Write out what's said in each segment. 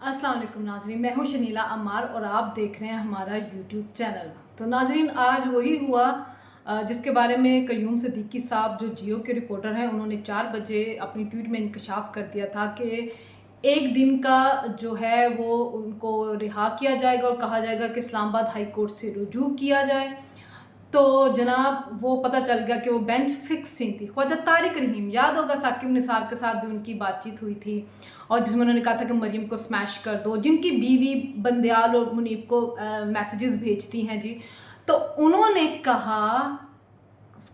अस्सलाम वालेकुम नाजरीन, मैं हूँ शनीला अम्मार और आप देख रहे हैं हमारा यूट्यूब चैनल। तो नाजरीन, आज वही हुआ जिसके बारे में कयूम सिद्दीकी साहब जो जियो के रिपोर्टर हैं, उन्होंने 4 बजे अपनी ट्वीट में इंकशाफ कर दिया था कि एक दिन का जो है वो उनको रिहा किया जाएगा और कहा जाएगा कि इस्लामाबाद हाई कोर्ट से रुजू किया जाए। तो जनाब वो पता चल गया कि वो बेंच फिक्सिंग थी। ख्वाजा तारिक रहीम, याद होगा साकिब निसार के साथ भी उनकी बातचीत हुई थी और जिसमें उन्होंने कहा था कि मरियम को स्मैश कर दो, जिनकी बीवी बंदयाल और मुनीब को मैसेजेस भेजती हैं जी। तो उन्होंने कहा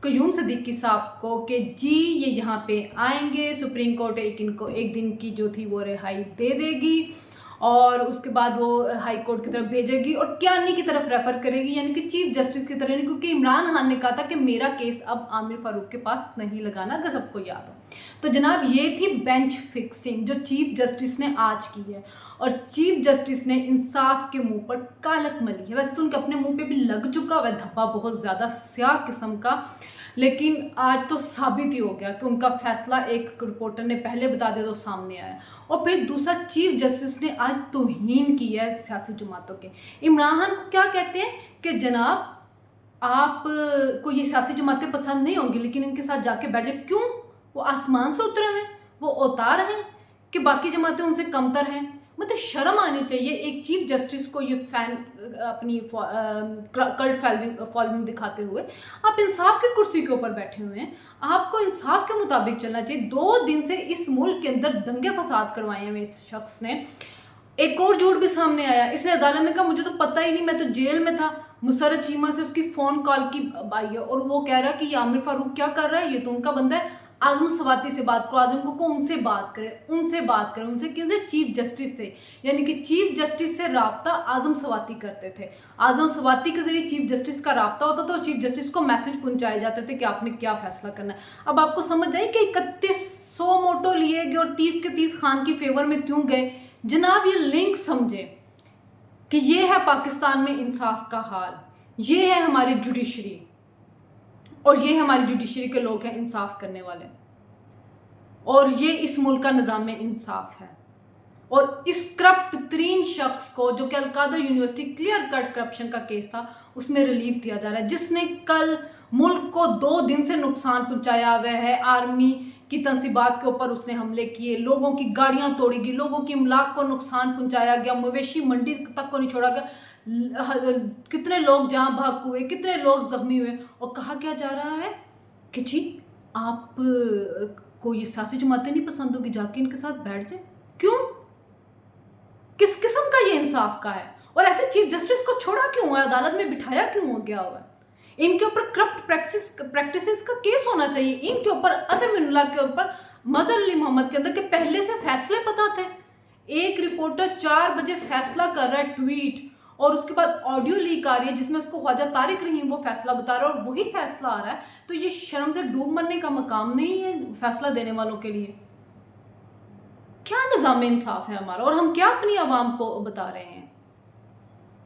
कयूम सिद्दीकी साहब को कि जी ये यहाँ पे आएंगे, सुप्रीम कोर्ट इनको एक दिन की जो थी वो रिहाई दे देगी और उसके बाद वो हाई कोर्ट की तरफ भेजेगी और क्यानी की तरफ रेफर करेगी, यानी कि चीफ जस्टिस की तरह नहीं, क्योंकि इमरान खान ने कहा था कि मेरा केस अब आमिर फारूक के पास नहीं लगाना, अगर सबको याद हो। तो जनाब ये थी बेंच फिक्सिंग जो चीफ जस्टिस ने आज की है और चीफ जस्टिस ने इंसाफ के मुंह पर कालक मली है। वैसे तो उनके अपने मुंह पे भी लग चुका हुआ धब्बा बहुत ज़्यादा स्याह किस्म का, लेकिन आज तो साबित ही हो गया कि उनका फैसला एक रिपोर्टर ने पहले बता दिया तो सामने आया। और फिर दूसरा, चीफ जस्टिस ने आज तौहीन की है सियासी जमातों के। इमरान खान को क्या कहते हैं कि जनाब आप को ये सियासी जमातें पसंद नहीं होंगी लेकिन इनके साथ जाके बैठ जाए। क्यों? वो आसमान से उतरे हुए, वो अवतार हैं कि बाकी जमातें उनसे कमतर हैं? मतलब शर्म आनी चाहिए एक चीफ जस्टिस को ये फैन अपनी कल्ट फॉलोइंग दिखाते हुए। आप इंसाफ की कुर्सी के ऊपर बैठे हुए हैं, आपको इंसाफ के मुताबिक चलना चाहिए। 2 दिन से इस मुल्क के अंदर दंगे फसाद करवाए हैं इस शख्स ने। एक और झूठ भी सामने आया, इसने अदालत में कहा मुझे तो पता ही नहीं, मैं तो जेल में था। मुसर्रत चीमा से उसकी फ़ोन कॉल की आई है और वो कह रहा है कि ये आमिर फारूक क्या कर रहा है, ये तो उनका बंदा है। आजम सवाती से बात करो, आजम को उनसे बात करें, उनसे किनसे? चीफ जस्टिस से। यानी कि चीफ जस्टिस से राब्ता आजम सवाती करते थे। आजम सवाती के जरिए चीफ जस्टिस का राब्ता होता था और चीफ जस्टिस को मैसेज पहुंचाए जाते थे कि आपने क्या फैसला करना है। अब आपको समझ आई कि 3100 मोटो लिए गए और 30 के 30 खान की फेवर में क्यों गए? जनाब ये लिंक समझे कि ये है पाकिस्तान में इंसाफ का हाल, ये है हमारी जुडिशरी और ये हमारी जुडिशरी के लोग हैं इंसाफ करने वाले, और ये इस मुल्क का निज़ाम में इंसाफ है। और इस करप्ट तरीन शख्स को जो कि Al-Qadir university clear cut corruption का केस था उसमें रिलीफ दिया जा रहा है, जिसने कल मुल्क को 2 दिन से नुकसान पहुंचाया हुआ है। आर्मी की तनसीबात के ऊपर उसने हमले किए, लोगों की गाड़ियां तोड़ी गई, लोगों की इमलाक को नुकसान पहुंचाया गया, मवेशी मंडी तक को नहीं छोड़ा गया, कितने लोग जहाँ भाग हुए, कितने लोग जख्मी हुए। और कहा क्या जा रहा है कि जी आप को ये सियासी जमातें नहीं पसंद होगी, जाके इनके साथ बैठ जाए। क्यों? किस किस्म का ये इंसाफ का है? और ऐसे चीफ जस्टिस को छोड़ा क्यों है, अदालत में बिठाया क्यों हो गया हुआ है? इनके ऊपर करप्ट प्रैक्टिसेस का केस होना चाहिए, इनके ऊपर अतर मिनुल्लाह के ऊपर मजहर अली मोहम्मद के अंदर के पहले से फैसले पता थे। एक रिपोर्टर 4 बजे फैसला कर रहा है ट्वीट और उसके बाद ऑडियो लीक आ रही है जिसमें उसको ख्वाजा तारिक रहीम वो फैसला बता रहा है और वही फैसला आ रहा है। तो ये शर्म से डूब मरने का मकाम नहीं है फैसला देने वालों के लिए? क्या निज़ाम इंसाफ है हमारा और हम क्या अपनी आवाम को बता रहे हैं?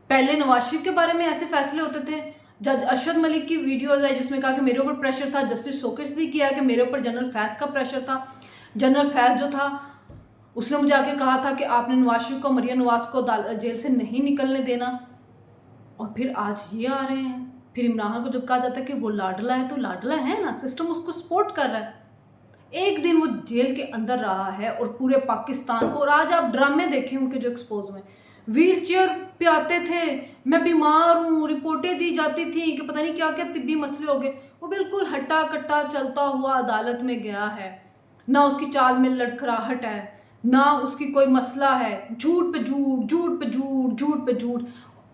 पहले नवाज शरीफ के बारे में ऐसे फैसले होते थे, जज अरशद मलिक की वीडियोज आई जिसमें कहा कि मेरे ऊपर प्रेशर था, जस्टिस शोकेस ने किया कि मेरे ऊपर जनरल फैज़ का प्रेशर था। जनरल फैज़ जो था उसने मुझे आके कहा था कि आपने नवाज शरीफ को, मरियम नवाज को जेल से नहीं निकलने देना। और फिर आज ये आ रहे हैं। फिर इमरान खान को जब कहा जाता है कि वो लाडला है, तो लाडला है ना, सिस्टम उसको सपोर्ट कर रहा है। एक दिन वो जेल के अंदर रहा है और पूरे पाकिस्तान को, और आज आप ड्रामे देखें उनके जो एक्सपोज हुए, व्हील चेयर पे आते थे, मैं बीमार हूँ, रिपोर्टें दी जाती थी कि पता नहीं क्या क्या तिब्बी मसले हो गए। वो बिल्कुल हट्टा कट्टा चलता हुआ अदालत में गया है, ना उसकी चाल में लड़खड़ाहट है, ना उसकी कोई मसला है। झूठ पे झूठ, झूठ पे झूठ, झूठ पे झूठ,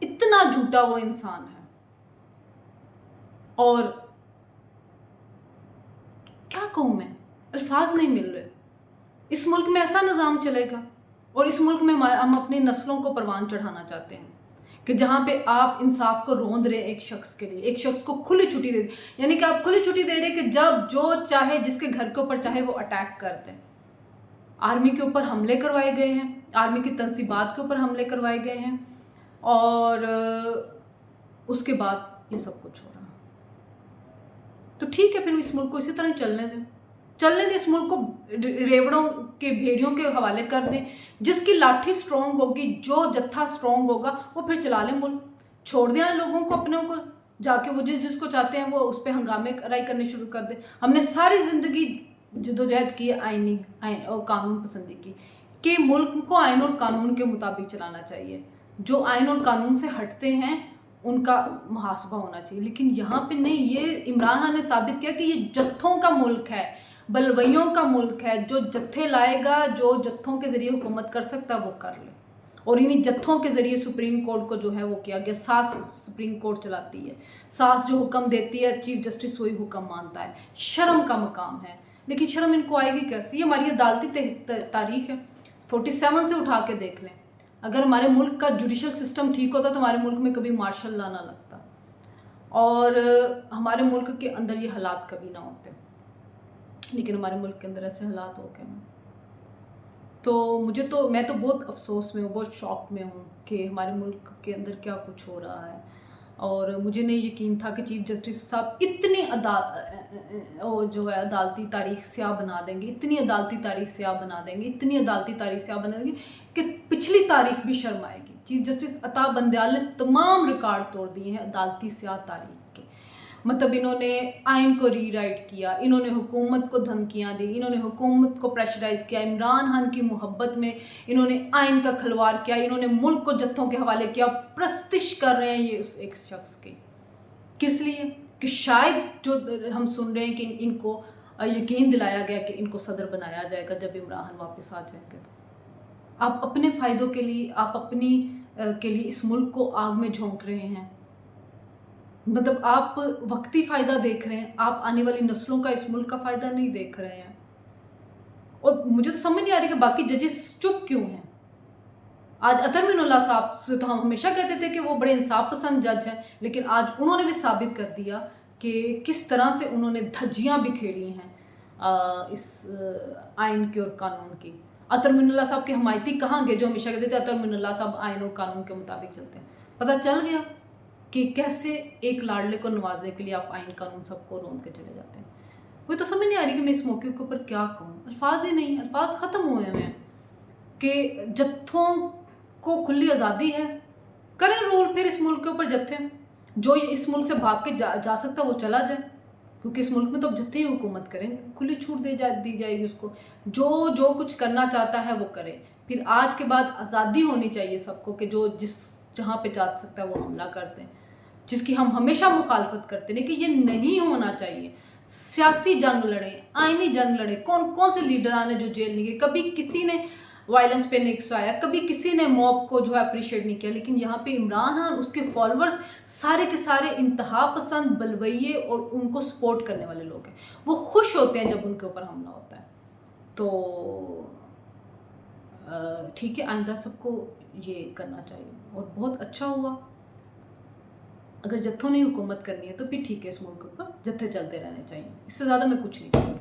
इतना झूठा वो इंसान है। और क्या कहूँ मैं, अल्फाज नहीं मिल रहे। इस मुल्क में ऐसा निज़ाम चलेगा और इस मुल्क में हम अपनी नस्लों को परवान चढ़ाना चाहते हैं कि जहाँ पे आप इंसाफ को रोंद रहे एक शख्स के लिए, एक शख्स को खुली छुट्टी दे दी, यानी कि आप खुली छुट्टी दे रहे कि जब जो चाहे जिसके घर के ऊपर चाहे वो अटैक कर दें। आर्मी के ऊपर हमले करवाए गए हैं, आर्मी की तनसीबात के ऊपर हमले करवाए गए हैं और उसके बाद ये सब कुछ हो रहा है। तो ठीक है, फिर इस मुल्क को इसी तरह चलने दें। चलने दें इस मुल्क को, रेवड़ों के भेड़ियों के हवाले कर दें। जिसकी लाठी स्ट्रॉन्ग होगी, जो जत्था स्ट्रॉन्ग होगा, वो फिर चला लें मुल्क। छोड़ दें लोगों को, अपने को जाके वो जिसको चाहते हैं वो उस पर हंगामे कराई करने शुरू कर दें। हमने सारी ज़िंदगी जदोजहद की, आइन और कानून पसंदी की कि मुल्क को आइन और कानून के मुताबिक चलाना चाहिए। जो आइन और कानून से हटते हैं उनका मुहासबा होना चाहिए। लेकिन यहाँ पे नहीं, ये इमरान खान ने साबित किया कि ये जत्थों का मुल्क है, बलवइयों का मुल्क है। जो जत्थे लाएगा, जो जत्थों के ज़रिए हुकूमत कर सकता है वो कर ले। और इन्हीं जत्थों के ज़रिए सुप्रीम कोर्ट को जो है वो किया गया। सास सुप्रीम कोर्ट चलाती है, सास जो हुक्म देती है चीफ जस्टिस वही हुक्म मानता है। शर्म का मकाम है, लेकिन शर्म इनको आएगी कैसे? ये हमारी अदालती तारीख है, 47 से उठा के देख लें। अगर हमारे मुल्क का जुडिशल सिस्टम ठीक होता तो हमारे मुल्क में कभी मार्शल लॉ ना लगता, और हमारे मुल्क के अंदर ये हालात कभी ना होते। लेकिन हमारे मुल्क के अंदर ऐसे हालात हो गए हैं। तो मैं तो बहुत अफसोस में हूँ, बहुत शॉक में हूँ कि हमारे मुल्क के अंदर क्या कुछ हो रहा है। और मुझे नहीं यकीन था कि चीफ जस्टिस साहब इतनी जो है अदालती तारीख स्याह बना देंगे, इतनी अदालती तारीख स्याह बना देंगे, इतनी अदालती तारीख स्याह बना देंगे कि पिछली तारीख भी शर्म आएगी। चीफ जस्टिस अता बंदयाल ने तमाम रिकॉर्ड तोड़ दिए हैं अदालती स्याह तारीख के। मतलब इन्होंने आइन को रीराइट किया, इन्होंने हुकूमत को धमकियां दी, इन्होंने हुकूमत को प्रेशराइज किया, इमरान खान की मोहब्बत में इन्होंने आइन का खिलवाड़ किया, इन्होंने मुल्क को जत्थों के हवाले किया। प्रस्तिश कर रहे हैं ये उस एक शख्स की, किस लिए? कि शायद जो हम सुन रहे हैं कि इनको यकीन दिलाया गया कि इनको सदर बनाया जाएगा जब इमरान खान वापस आ जाएंगे। तो आप अपने फ़ायदों के लिए, आप अपनी के लिए इस मुल्क को आग में झोंक रहे हैं। मतलब आप वक्ती फ़ायदा देख रहे हैं, आप आने वाली नस्लों का, इस मुल्क का फ़ायदा नहीं देख रहे हैं। और मुझे तो समझ नहीं आ रही कि बाकी जजेस चुप क्यों हैं। आज अतर मिनुल्लाह साहब से तो हम हमेशा कहते थे कि वो बड़े इंसाफ पसंद जज हैं, लेकिन आज उन्होंने भी साबित कर दिया कि किस तरह से उन्होंने धज्जियाँ बिखेरी हैं इस आइन की और कानून की। अतर मिनुल्लाह साहब के हमायती कहाँ गए जो हमेशा कहते थे अतर मिनुल्लाह साहब आइन और कानून के मुताबिक चलते हैं? पता चल गया कि कैसे एक लाडले को नवाजने के लिए आप आइन कानून सबको रोन के चले जाते हैं। मुझे तो समझ नहीं आ रही कि मैं इस मौके के ऊपर क्या कहूँ। अल्फाज ही नहीं, अल्फाज ख़त्म हुए हैं कि जत्थों को खुली आज़ादी है, करें रूल फिर इस मुल्क के ऊपर जत्थे। जो ये इस मुल्क से भाग के जा सकता वो चला जाए, क्योंकि इस मुल्क में तो अब जत्थे ही हुकूमत करेंगे। खुली छूट दी जाएगी उसको, जो कुछ करना चाहता है वो करे। फिर आज के बाद आज़ादी होनी चाहिए सबको कि जो जहाँ पे जा सकता है वो हमला करते हैं, जिसकी हम हमेशा मुखालफत करते हैं कि ये नहीं होना चाहिए। सियासी जंग लड़े, आईनी जंग लड़े, कौन कौन से लीडरान है जो जेल नहीं गए, कभी किसी ने वायलेंस पे नहीं उकसाया, कभी किसी ने मॉब को जो है अप्रिशिएट नहीं किया। लेकिन यहाँ पे इमरान खान, उसके फॉलोअर्स सारे के सारे इंतहा पसंद, बलवइये और उनको सपोर्ट करने वाले लोग हैं। वो खुश होते हैं जब उनके ऊपर हमला होता है। तो ठीक है, आइंदा सबको ये करना चाहिए। और बहुत अच्छा हुआ, अगर जत्थों ने हुकूमत करनी है तो फिर ठीक है, इस मुल्क पर जत्थे चलते रहने चाहिए। इससे ज़्यादा मैं कुछ नहीं कहूँगी।